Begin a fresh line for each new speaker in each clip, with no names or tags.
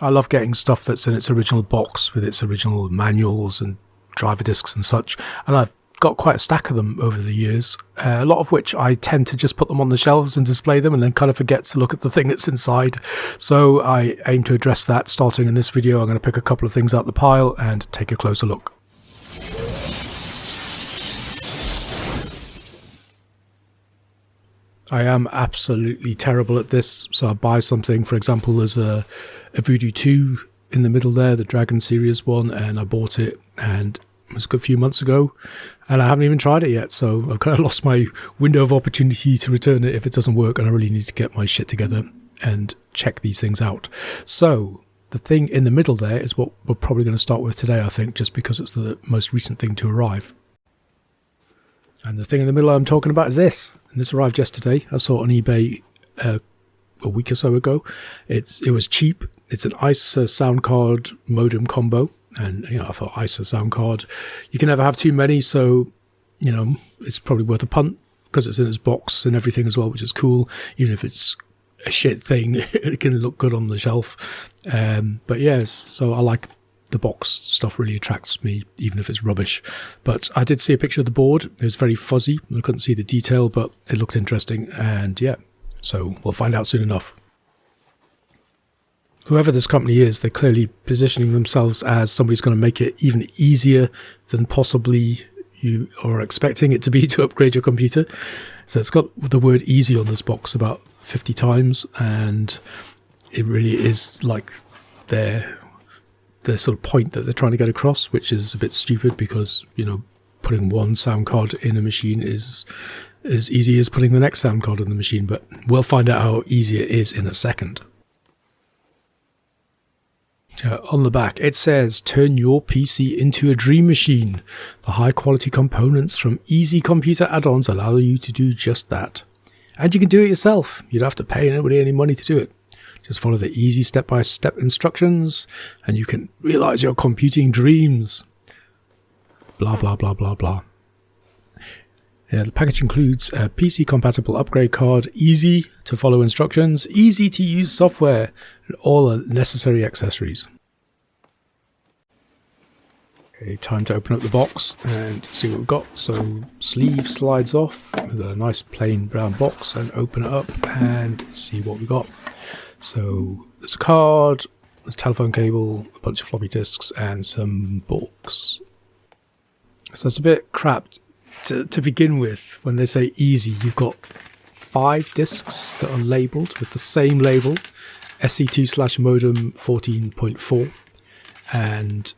I love getting stuff that's in its original box with its original manuals and driver discs and such, and I've got quite a stack of them over the years, a lot of which I tend to just put them on the shelves and display them and then kind of forget to look at the thing that's inside. So I aim to address that starting in this video. I'm going to pick a couple of things out the pile and take a closer look. I am absolutely terrible at this, so I buy something, for example there's a Voodoo 2 in the middle there, the Dragon Series one, and I bought it and it was a good few months ago and I haven't even tried it yet, so I've kind of lost my window of opportunity to return it if it doesn't work, and I really need to get my shit together and check these things out. So the thing in the middle there is what we're probably going to start with today, I think, just because it's the most recent thing to arrive. And the thing in the middle I'm talking about is this. And this arrived yesterday. I saw it on eBay a week or so ago. It was cheap. It's an ISA sound card modem combo. And, I thought ISA sound card, you can never have too many. So, it's probably worth a punt because it's in its box and everything as well, which is cool. Even if it's a shit thing, it can look good on the shelf. But yes, so I like the box stuff, really attracts me, even if it's rubbish. But I did see a picture of the board. It was very fuzzy. I couldn't see the detail, but it looked interesting. And yeah, so we'll find out soon enough. Whoever this company is, they're clearly positioning themselves as somebody's going to make it even easier than possibly you are expecting it to be to upgrade your computer. So it's got the word easy on this box about 50 times, and it really is like the sort of point that they're trying to get across, which is a bit stupid because, putting one sound card in a machine is as easy as putting the next sound card in the machine, but we'll find out how easy it is in a second. On the back, it says, turn your PC into a dream machine. The high quality components from easy computer add-ons allow you to do just that. And you can do it yourself. You don't have to pay anybody any money to do it. Just follow the easy step-by-step instructions and you can realize your computing dreams. Blah, blah, blah, blah, blah. Yeah, the package includes a PC-compatible upgrade card, easy to follow instructions, easy to use software, and all the necessary accessories. Okay, time to open up the box and see what we've got. So, sleeve slides off with a nice plain brown box, and open it up and see what we've got. So, there's a card, a telephone cable, a bunch of floppy disks, and some books. So it's a bit crap to begin with. When they say easy, you've got 5 disks that are labelled with the same label, SC2/modem 14.4, and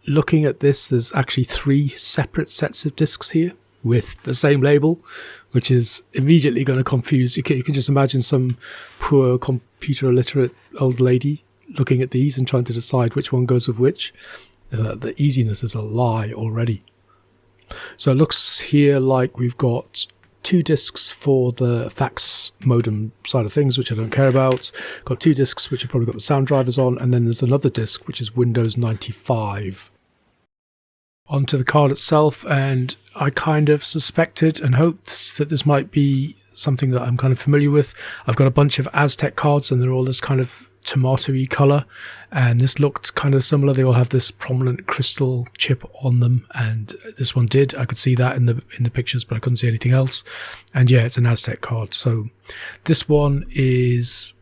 looking at this, there's actually 3 separate sets of disks here with the same label, which is immediately going to confuse. You can just imagine some poor computer illiterate old lady looking at these and trying to decide which one goes with which. The easiness is a lie already. So it looks here like we've got 2 disks for the fax modem side of things, which I don't care about. Got 2 disks which have probably got the sound drivers on, and then there's another disk which is Windows 95. Onto the card itself, and I kind of suspected and hoped that this might be something that I'm kind of familiar with. I've got a bunch of Aztech cards and they're all this kind of tomatoey colour, and this looked kind of similar. They all have this prominent crystal chip on them, and this one did. I could see that in the pictures, but I couldn't see anything else. And yeah, it's an Aztech card. So this one is,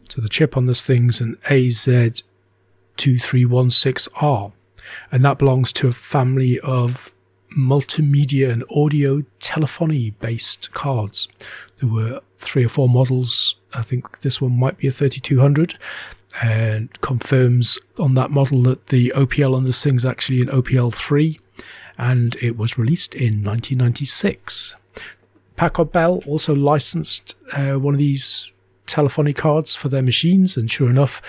so the chip on this thing's an AZ2316R, and that belongs to a family of multimedia and audio telephony based cards. There were 3 or 4 models. I think this one might be a 3200, and confirms on that model that the OPL on this thing is actually an OPL3, and it was released in 1996. Packard Bell also licensed one of these telephony cards for their machines, and sure enough,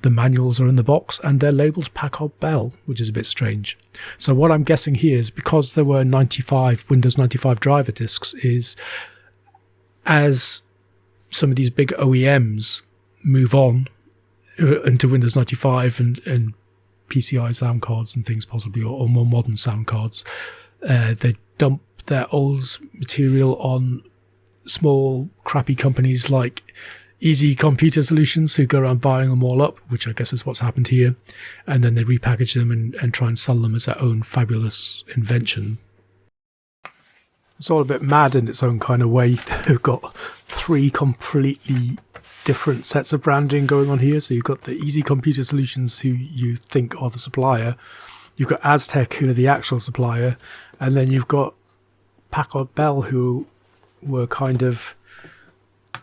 the manuals are in the box and they're labelled Packard Bell, which is a bit strange. So what I'm guessing here is, because there were Windows 95 driver disks, is as some of these big OEMs move on into Windows 95 and PCI sound cards and things possibly, or more modern sound cards, they dump their old material on small crappy companies like easy computer solutions who go around buying them all up, which I guess is what's happened here, and then they repackage them and try and sell them as their own fabulous invention. It's all a bit mad in its own kind of way. They've got 3 completely different sets of branding going on here. So you've got the Easy Computer Solutions, who you think are the supplier. You've got Aztech, who are the actual supplier. And then you've got Packard Bell, who were kind of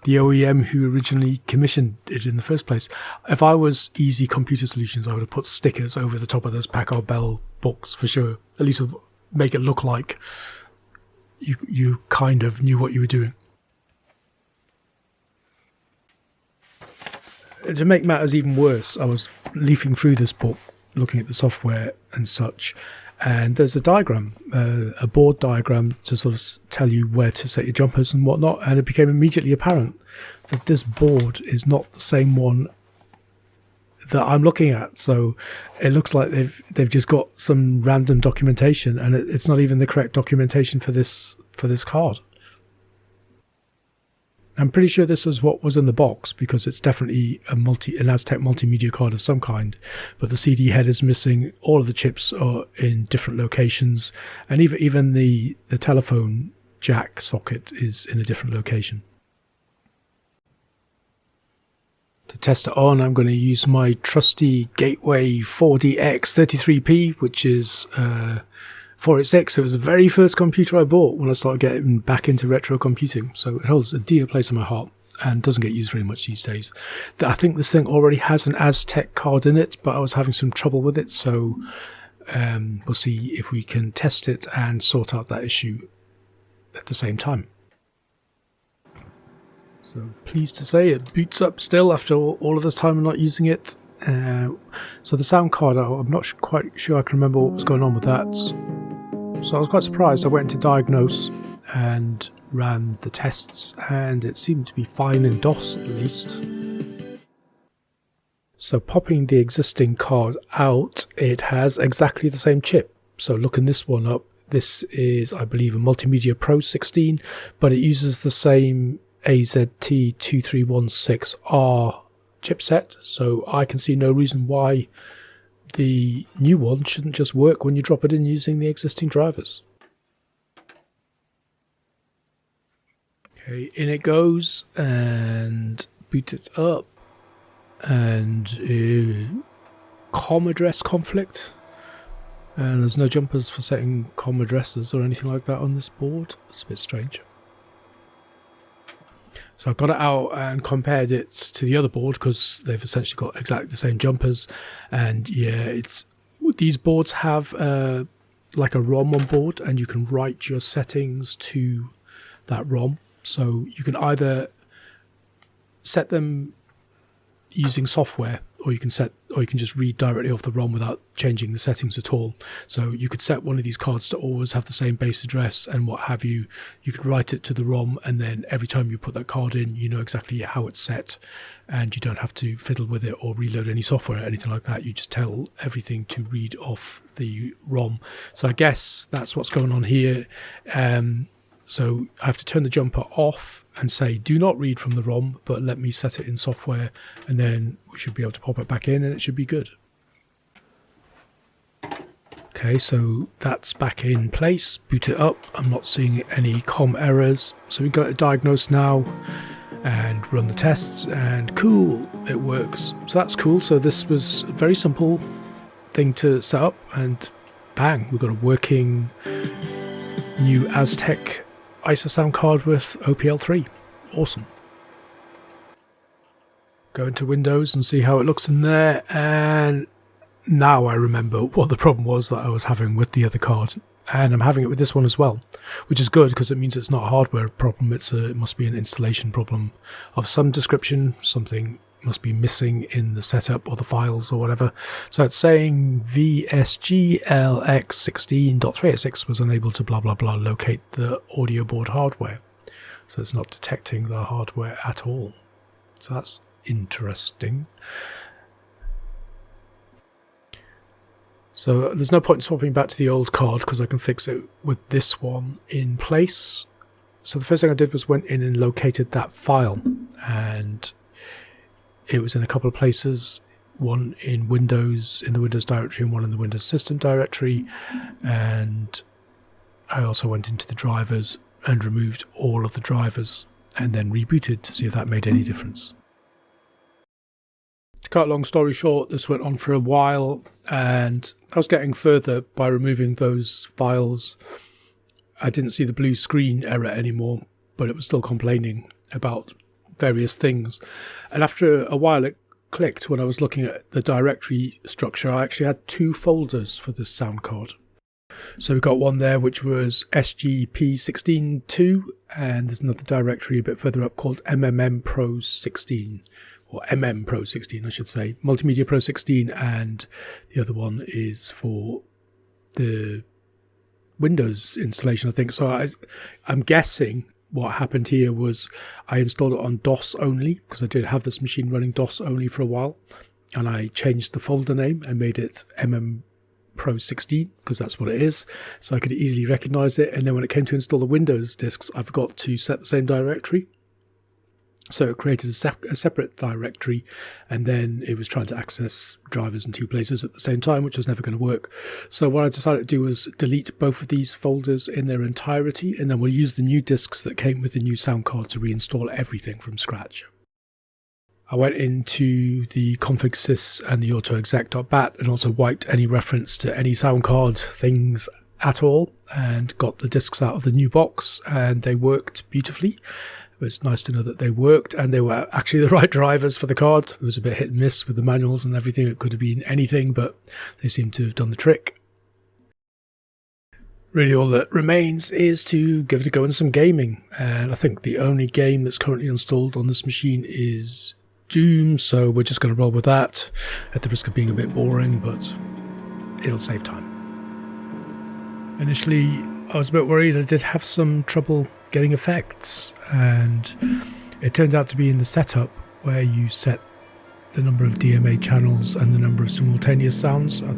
the OEM who originally commissioned it in the first place. If I was Easy Computer Solutions, I would have put stickers over the top of those Packard Bell books for sure. At least would make it look like you kind of knew what you were doing. To make matters even worse, I was leafing through this book, looking at the software and such, and there's a diagram, a board diagram to sort of tell you where to set your jumpers and whatnot, and it became immediately apparent that this board is not the same one that I'm looking at. So it looks like they've just got some random documentation, and it's not even the correct documentation for this card. I'm pretty sure this was what was in the box, because it's definitely an Aztec multimedia card of some kind, but the CD head is missing. All of the chips are in different locations, and even the telephone jack socket is in a different location. To test it on, I'm going to use my trusty Gateway 4DX 33P, which is 486. It was the very first computer I bought when I started getting back into retro computing, so it holds a dear place in my heart and doesn't get used very much these days. I think this thing already has an Aztec card in it, but I was having some trouble with it, so we'll see if we can test it and sort out that issue at the same time. So pleased to say it boots up still after all of this time of not using it. So the sound card, I'm not quite sure I can remember what was going on with that. So I was quite surprised. I went into diagnose and ran the tests, and it seemed to be fine in DOS at least. So popping the existing card out, it has exactly the same chip. So looking this one up, this is, I believe, a Multimedia Pro 16, but it uses the same AZT2316R chipset, so I can see no reason why the new one shouldn't just work when you drop it in using the existing drivers. Okay, in it goes, and boot it up, and COM address conflict, and there's no jumpers for setting COM addresses or anything like that on this board. It's a bit strange. So I got it out and compared it to the other board, because they've essentially got exactly the same jumpers. And yeah, these boards have like a ROM on board, and you can write your settings to that ROM. So you can either set them using software, or you can just read directly off the ROM without changing the settings at all. So you could set one of these cards to always have the same base address and what have you. You could write it to the ROM, and then every time you put that card in, you know exactly how it's set, and you don't have to fiddle with it or reload any software or anything like that. You just tell everything to read off the ROM. So I guess that's what's going on here. So I have to turn the jumper off and say, do not read from the ROM, but let me set it in software, and then we should be able to pop it back in and it should be good. Okay, so that's back in place. Boot it up. I'm not seeing any COM errors. So we go to diagnose now and run the tests, and cool, it works. So that's cool. So this was a very simple thing to set up, and bang, we've got a working new Aztec Sound card with OPL3. Awesome. Go into Windows and see how it looks in there, and now I remember what the problem was that I was having with the other card, and I'm having it with this one as well, which is good because it means it's not a hardware problem. It must be an installation problem of some description. Something must be missing in the setup or the files or whatever. So it's saying VSGLX16.386 was unable to blah blah blah locate the audio board hardware. So it's not detecting the hardware at all. So that's interesting. So there's no point in swapping back to the old card because I can fix it with this one in place. So the first thing I did was went in and located that file, and It was in a couple of places, one in Windows, in the Windows directory, and one in the Windows system directory. And I also went into the drivers and removed all of the drivers and then rebooted to see if that made any difference. To cut a long story short, this went on for a while, and I was getting further by removing those files. I didn't see the blue screen error anymore, but it was still complaining about various things. And after a while it clicked when I was looking at the directory structure. I actually had 2 folders for this sound card. So we got one there which was SGP16.2, and there's another directory a bit further up called MMM Pro 16, or MM Pro 16 I should say, Multimedia Pro 16, and the other one is for the Windows installation, I think. So I'm guessing what happened here was I installed it on DOS only, because I did have this machine running DOS only for a while, and I changed the folder name and made it MM Pro 16 because that's what it is, so I could easily recognize it. And then when it came to install the Windows disks, I forgot to set the same directory, so it created a separate directory, and then it was trying to access drivers in 2 places at the same time, which was never going to work. So what I decided to do was delete both of these folders in their entirety, and then we'll use the new disks that came with the new sound card to reinstall everything from scratch. I went into the config sys and the autoexec.bat and also wiped any reference to any sound card things at all, and got the disks out of the new box, and they worked beautifully. It was nice to know that they worked, and they were actually the right drivers for the card. It was a bit hit and miss with the manuals and everything. It could have been anything, but they seem to have done the trick. Really all that remains is to give it a go in some gaming, and I think the only game that's currently installed on this machine is Doom, so we're just going to roll with that at the risk of being a bit boring, but it'll save time. Initially I was a bit worried. I did have some trouble getting effects, and it turned out to be in the setup where you set the number of DMA channels and the number of simultaneous sounds. I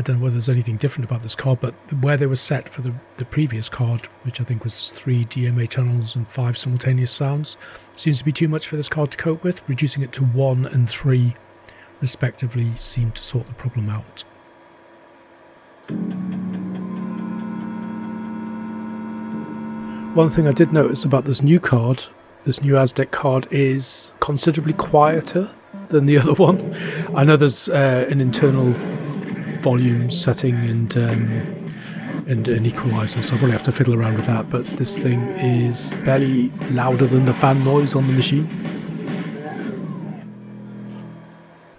don't know whether there's anything different about this card, but where they were set for the previous card, which I think was 3 DMA channels and 5 simultaneous sounds, seems to be too much for this card to cope with. Reducing it to 1 and 3 respectively seemed to sort the problem out. One thing I did notice about this new card, this new Aztech card, is considerably quieter than the other one. I know there's an internal volume setting and an equalizer, so I'll probably have to fiddle around with that, but this thing is barely louder than the fan noise on the machine.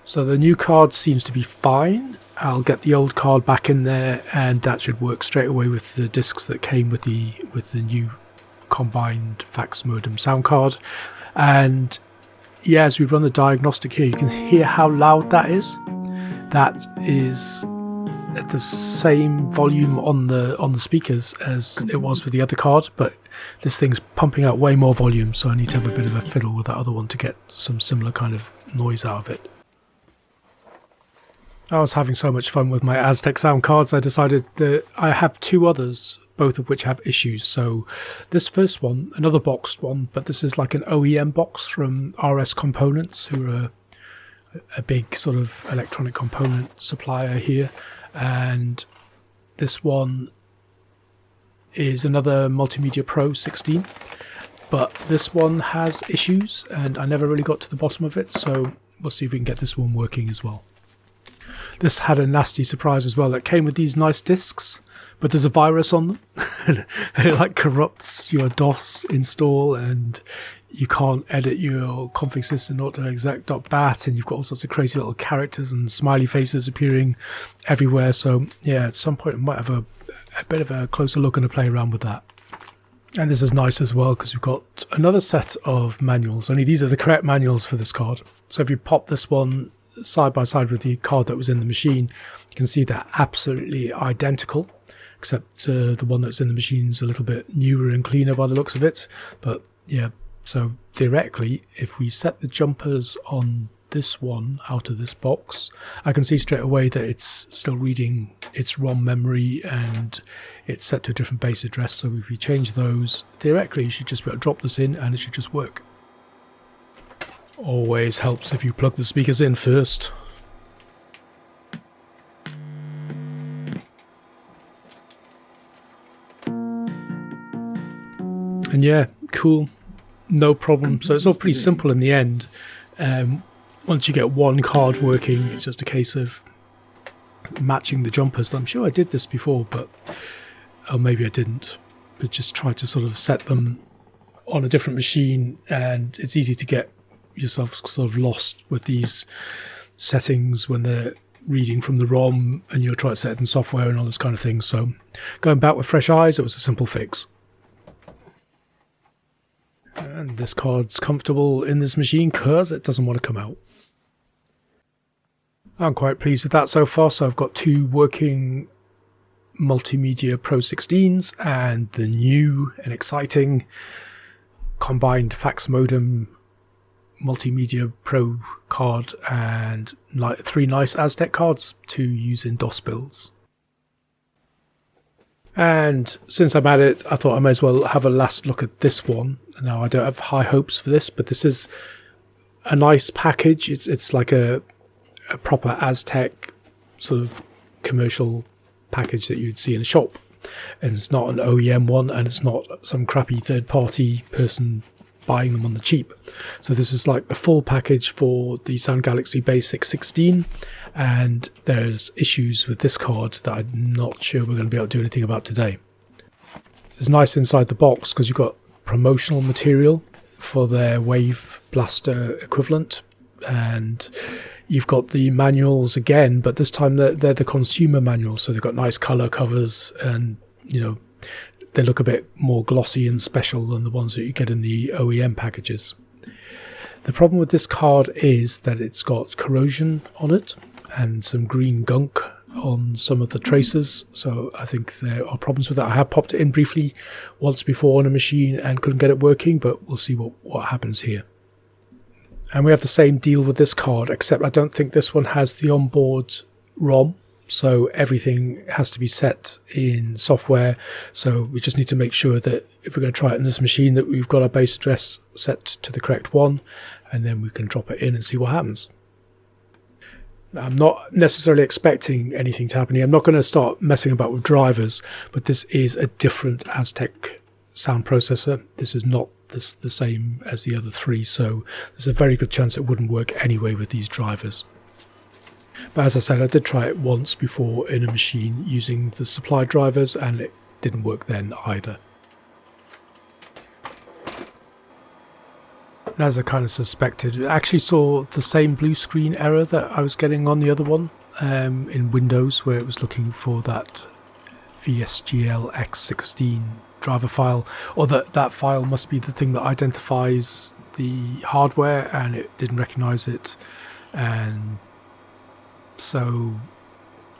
So the new card seems to be fine. I'll get the old card back in there, and that should work straight away with the discs that came with the new combined fax modem sound card. And yeah, as we run the diagnostic here, you can hear how loud that is. That is at the same volume on the speakers as it was with the other card, but this thing's pumping out way more volume, so I need to have a bit of a fiddle with that other one to get some similar kind of noise out of it. I was having so much fun with my Aztech Sound cards, I decided that I have 2 others, both of which have issues. So this first one, another boxed one, but this is like an OEM box from RS Components, who are a big sort of electronic component supplier here. And this one is another Multimedia Pro 16, but this one has issues and I never really got to the bottom of it, so we'll see if we can get this one working as well. This had a nasty surprise as well. It came with these nice discs, but there's a virus on them and it like corrupts your DOS install, and you can't edit your config sys in autoexec.bat, and you've got all sorts of crazy little characters and smiley faces appearing everywhere. So yeah, at some point I might have a bit of a closer look and a play around with that. And this is nice as well because we've got another set of manuals, only these are the correct manuals for this card. So if you pop this one side by side with the card that was in the machine, you can see they're absolutely identical, except the one that's in the machine is a little bit newer and cleaner by the looks of it. But yeah, so theoretically, if we set the jumpers on this one out of this box, I can see straight away that it's still reading its ROM memory and it's set to a different base address. So if we change those, theoretically you should just be able to drop this in and it should just work. Always helps if you plug the speakers in first. And yeah, cool, no problem. So it's all pretty simple in the end. Once you get one card working, it's just a case of matching the jumpers. I'm sure I did this before, but or maybe I didn't. But just try to sort of set them on a different machine, and it's easy to get yourself sort of lost with these settings when they're reading from the ROM and you're trying to set it in software and all this kind of thing. So going back with fresh eyes, it was a simple fix. And this card's comfortable in this machine because it doesn't want to come out. I'm quite pleased with that so far. So I've got 2 working Multimedia Pro 16s and the new and exciting combined fax modem Multimedia Pro card, and 3 nice Aztech cards to use in DOS builds. And since I'm at it, I thought I may as well have a last look at this one. Now, I don't have high hopes for this, but this is a nice package. It's like a proper Aztech sort of commercial package that you'd see in a shop. And it's not an OEM one, and it's not some crappy third-party person buying them on the cheap. So this is like the full package for the Sound Galaxy Basic 16, and there's issues with this card that I'm not sure we're going to be able to do anything about today. It's nice inside the box because you've got promotional material for their Wave Blaster equivalent, and you've got the manuals again, but this time they're the consumer manuals, so they've got nice color covers, and you know, they look a bit more glossy and special than the ones that you get in the OEM packages. The problem with this card is that it's got corrosion on it and some green gunk on some of the traces, so I think there are problems with that. I have popped it in briefly once before on a machine and couldn't get it working, but we'll see what happens here. And we have the same deal with this card, except I don't think this one has the onboard ROM. So everything has to be set in software. So we just need to make sure that if we're going to try it in this machine, that we've got our base address set to the correct one, and then we can drop it in and see what happens. I'm not necessarily expecting anything to happen here. I'm not going to start messing about with drivers, but this is a different Aztech sound processor. This is not the same as the other 3, so there's a very good chance it wouldn't work anyway with these drivers. But as I said, I did try it once before in a machine using the supply drivers, and it didn't work then either. And as I kind of suspected, I actually saw the same blue screen error that I was getting on the other one in Windows, where it was looking for that VSGL X16 driver file, or that file must be the thing that identifies the hardware, and it didn't recognize it, and so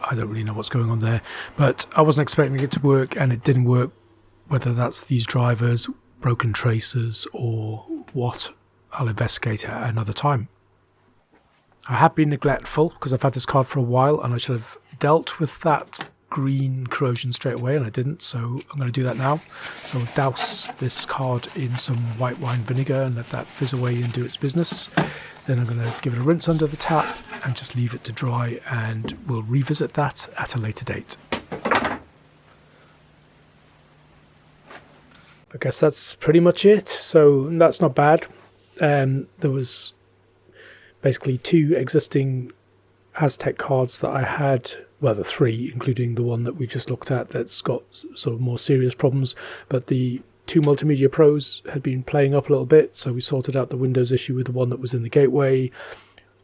I don't really know what's going on there. But I wasn't expecting it to work, and it didn't work, whether that's these drivers, broken traces, or what. I'll investigate at another time. I have been neglectful because I've had this card for a while, and I should have dealt with that green corrosion straight away, and I didn't, so I'm going to do that now. So I'll douse this card in some white wine vinegar and let that fizz away and do its business. Then I'm going to give it a rinse under the tap and just leave it to dry, and we'll revisit that at a later date. I guess that's pretty much it, so that's not bad. There was basically 2 existing Aztech cards that I had, well, the 3, including the one that we just looked at that's got sort of more serious problems, but the 2 Multimedia Pros had been playing up a little bit, so we sorted out the Windows issue with the one that was in the gateway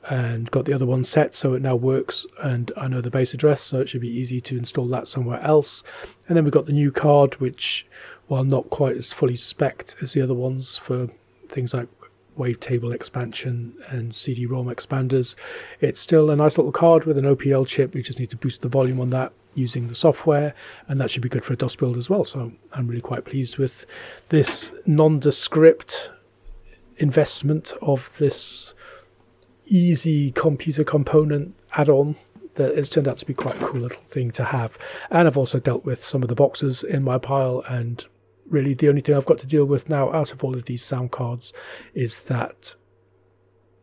and got the other one set so it now works, and I know the base address, so it should be easy to install that somewhere else. And then we got the new card, which, while not quite as fully spec'd as the other ones for things like wavetable expansion and CD-ROM expanders, it's still a nice little card with an OPL chip. We just need to boost the volume on that using the software, and that should be good for a DOS build as well. So I'm really quite pleased with this nondescript investment of this easy computer component add-on that has turned out to be quite a cool little thing to have. And I've also dealt with some of the boxes in my pile, and really the only thing I've got to deal with now out of all of these sound cards is that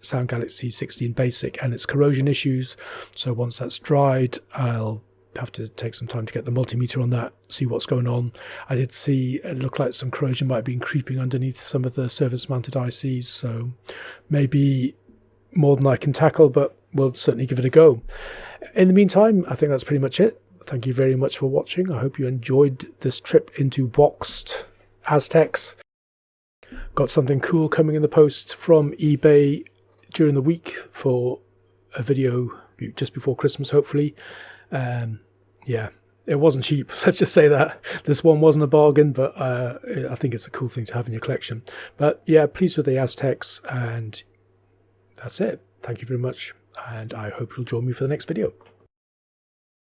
Sound Galaxy 16 Basic and its corrosion issues. So once that's dried, I'll have to take some time to get the multimeter on that, see what's going on. I did see it looked like some corrosion might have been creeping underneath some of the surface mounted ICs, so maybe more than I can tackle, but we'll certainly give it a go. In the meantime, I think that's pretty much it. Thank you very much for watching. I hope you enjoyed this trip into boxed Aztecs. Got something cool coming in the post from eBay during the week for a video just before Christmas, hopefully. Yeah, it wasn't cheap, let's just say that. This one wasn't a bargain, but I think it's a cool thing to have in your collection. But yeah, pleased with the Aztecs, and that's it. Thank you very much, and I hope you'll join me for the next video.